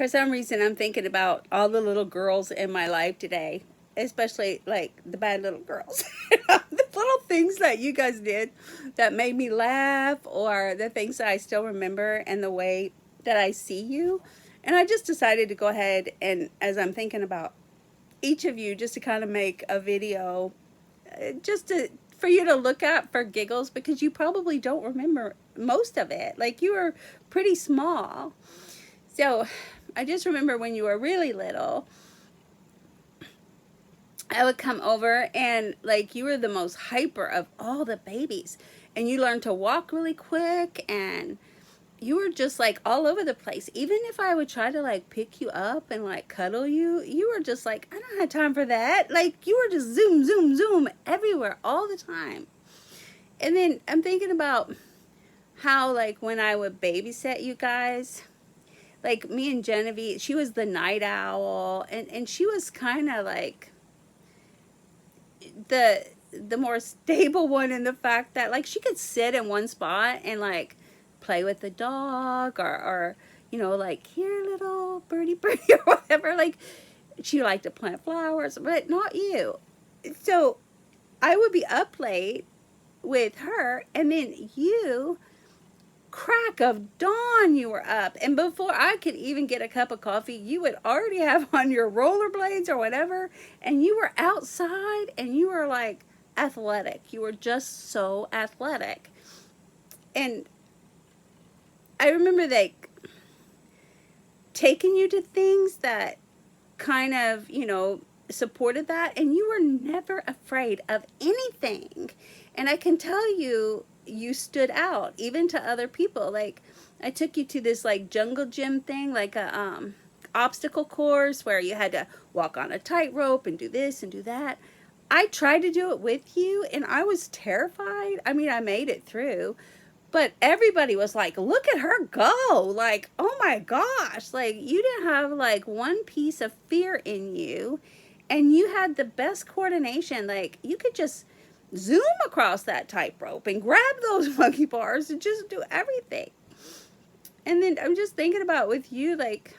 For some reason, I'm thinking about all the little girls in my life today, especially like the bad little girls. The little things that you guys did that made me laugh, or the things that I still remember, and the way that I see you. And I just decided to go ahead and, as I'm thinking about each of you, just to kind of make a video, just to for you to look at for giggles, because you probably don't remember most of it. Like, you were pretty small. So I just remember when you were really little, I would come over and like you were the most hyper of all the babies. And you learned to walk really quick, and you were just like all over the place. Even if I would try to like pick you up and like cuddle you, you were just like, I don't have time for that. Like, you were just zoom, zoom, zoom everywhere all the time. And then I'm thinking about how, like, when I would babysit you guys, like me and Genevieve, she was the night owl, and she was kind of like the more stable one, in the fact that like she could sit in one spot and like play with the dog, or like, here, little birdie birdie, or whatever. Like, she liked to plant flowers, but not you. So I would be up late with her, and then you, crack of dawn, you were up, and before I could even get a cup of coffee, you would already have on your rollerblades or whatever, and you were outside, and you were like athletic. You were just so athletic. And I remember like taking you to things that kind of, supported that, and you were never afraid of anything. And I can tell you, you stood out even to other people. Like, I took you to this like jungle gym thing, like a obstacle course where you had to walk on a tightrope and do this and do that. I tried to do it with you, and I was terrified. I mean, I made it through, but everybody was like, look at her go. Like, oh my gosh. Like, you didn't have like one piece of fear in you, and you had the best coordination. Like, you could just zoom across that tightrope and grab those monkey bars and just do everything. And then I'm just thinking about with you, like,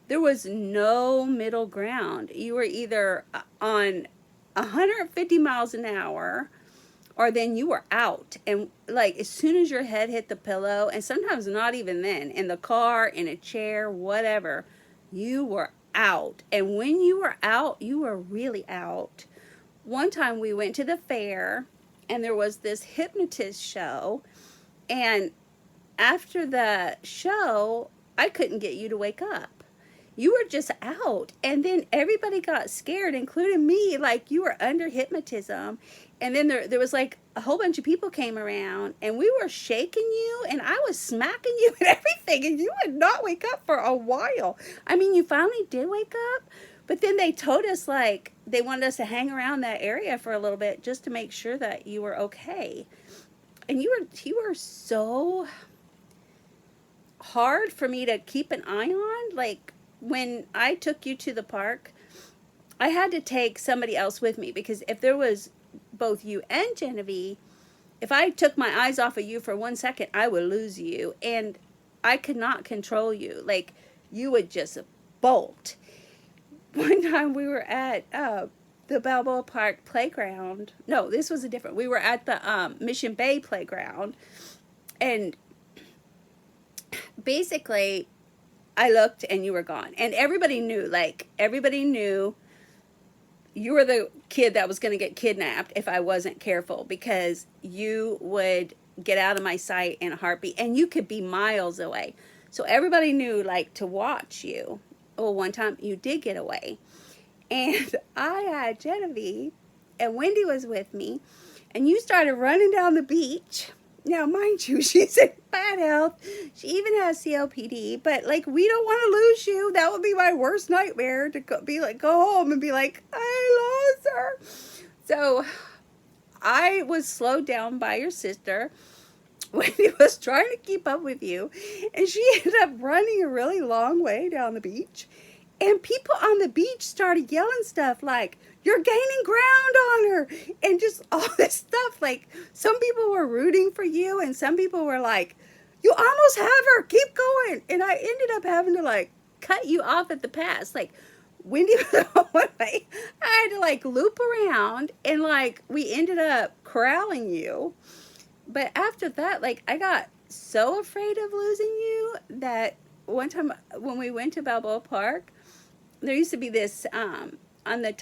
there was no middle ground. You were either on 150 miles an hour, or then you were out. And like, as soon as your head hit the pillow, and sometimes not even then, in the car, in a chair, whatever, you were out. And when you were out, you were really out. One time we went to the fair, and there was this hypnotist show, and after the show, I couldn't get you to wake up. You were just out, and then everybody got scared, including me. Like, you were under hypnotism, and then there was like a whole bunch of people came around, and we were shaking you, and I was smacking you and everything, and you would not wake up for a while. I mean, you finally did wake up, but then they told us like they wanted us to hang around that area for a little bit just to make sure that you were okay. And you were so hard for me to keep an eye on. Like, when I took you to the park, I had to take somebody else with me, because if there was both you and Genevieve, if I took my eyes off of you for 1 second, I would lose you, and I could not control you. Like, you would just bolt. One time we were at the Balboa Park playground. No, this was a different. We were at the Mission Bay playground, and basically I looked and you were gone. And everybody knew, you were the kid that was going to get kidnapped if I wasn't careful, because you would get out of my sight in a heartbeat, and you could be miles away. So everybody knew, like, to watch you. Well, one time you did get away, and I had Genevieve, and Wendy was with me, and you started running down the beach. Now, mind you, she's in bad health. She even has COPD, but like, we don't want to lose you. That would be my worst nightmare, to go home and be like, I lost her. So I was slowed down by your sister. Wendy was trying to keep up with you, and she ended up running a really long way down the beach. And people on the beach started yelling stuff like, you're gaining ground on her, and just all this stuff. Like, some people were rooting for you, and some people were like, you almost have her, keep going. And I ended up having to like cut you off at the pass. Like, Wendy was on one way. I had to like loop around, and like we ended up corralling you. But after that, like I got so afraid of losing you that one time when we went to Balboa Park, there used to be this on the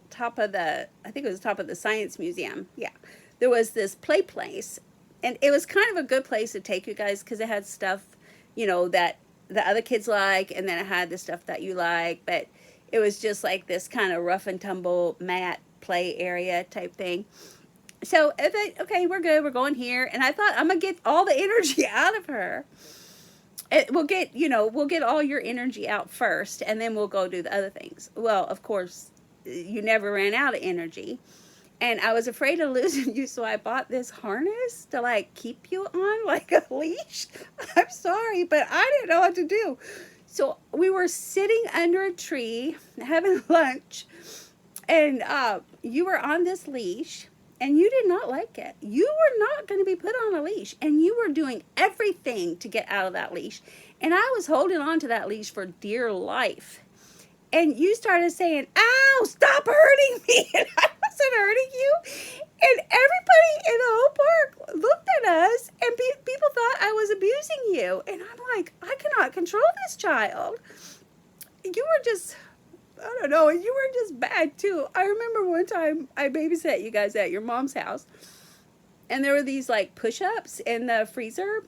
top of the, I think it was the top of the Science Museum. Yeah, there was this play place, and it was kind of a good place to take you guys because it had stuff, that the other kids like, and then it had the stuff that you like, but it was just like this kind of rough and tumble mat play area type thing. So I thought, okay, we're good. We're going here, and I thought I'm gonna get all the energy out of her. We'll get all your energy out first, and then we'll go do the other things. Well, of course, you never ran out of energy, and I was afraid of losing you, so I bought this harness to like keep you on like a leash. I'm sorry, but I didn't know what to do. So we were sitting under a tree having lunch, and you were on this leash, and you did not like it. You were not going to be put on a leash, and you were doing everything to get out of that leash. And I was holding on to that leash for dear life. And you started saying, "Ow, stop hurting me." And I wasn't hurting you. And everybody in the whole park looked at us, and people thought I was abusing you. And I'm like, I cannot control this child. You were just, I don't know, you were just bad too. I remember one time I babysat you guys at your mom's house, and there were these like push-ups in the freezer,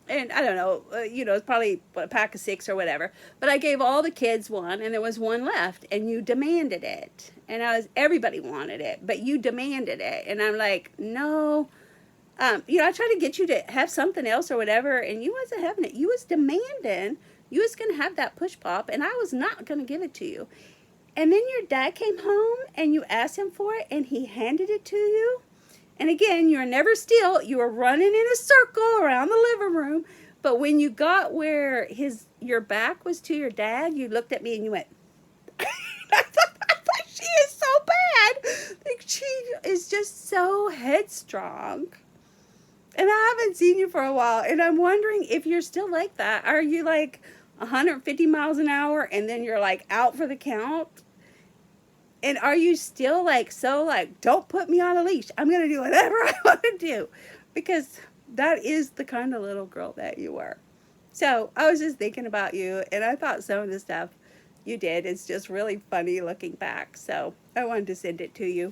and I don't know, it's probably a pack of 6 or whatever, but I gave all the kids one, and there was one left, and you demanded it, and everybody wanted it, but you demanded it, and I'm like, no. I tried to get you to have something else or whatever, and you wasn't having it. You was demanding you was going to have that push pop, and I was not going to give it to you. And then your dad came home, and you asked him for it, and he handed it to you. And again, you were never still. You were running in a circle around the living room. But when you got where your back was to your dad, you looked at me and you went, I thought she is so bad. Like, she is just so headstrong. And I haven't seen you for a while. And I'm wondering if you're still like that. Are you like 150 miles an hour and then you're like out for the count? And are you still like, so like, don't put me on a leash. I'm going to do whatever I want to do. Because that is the kind of little girl that you were. So I was just thinking about you, and I thought some of the stuff you did is just really funny looking back. So I wanted to send it to you.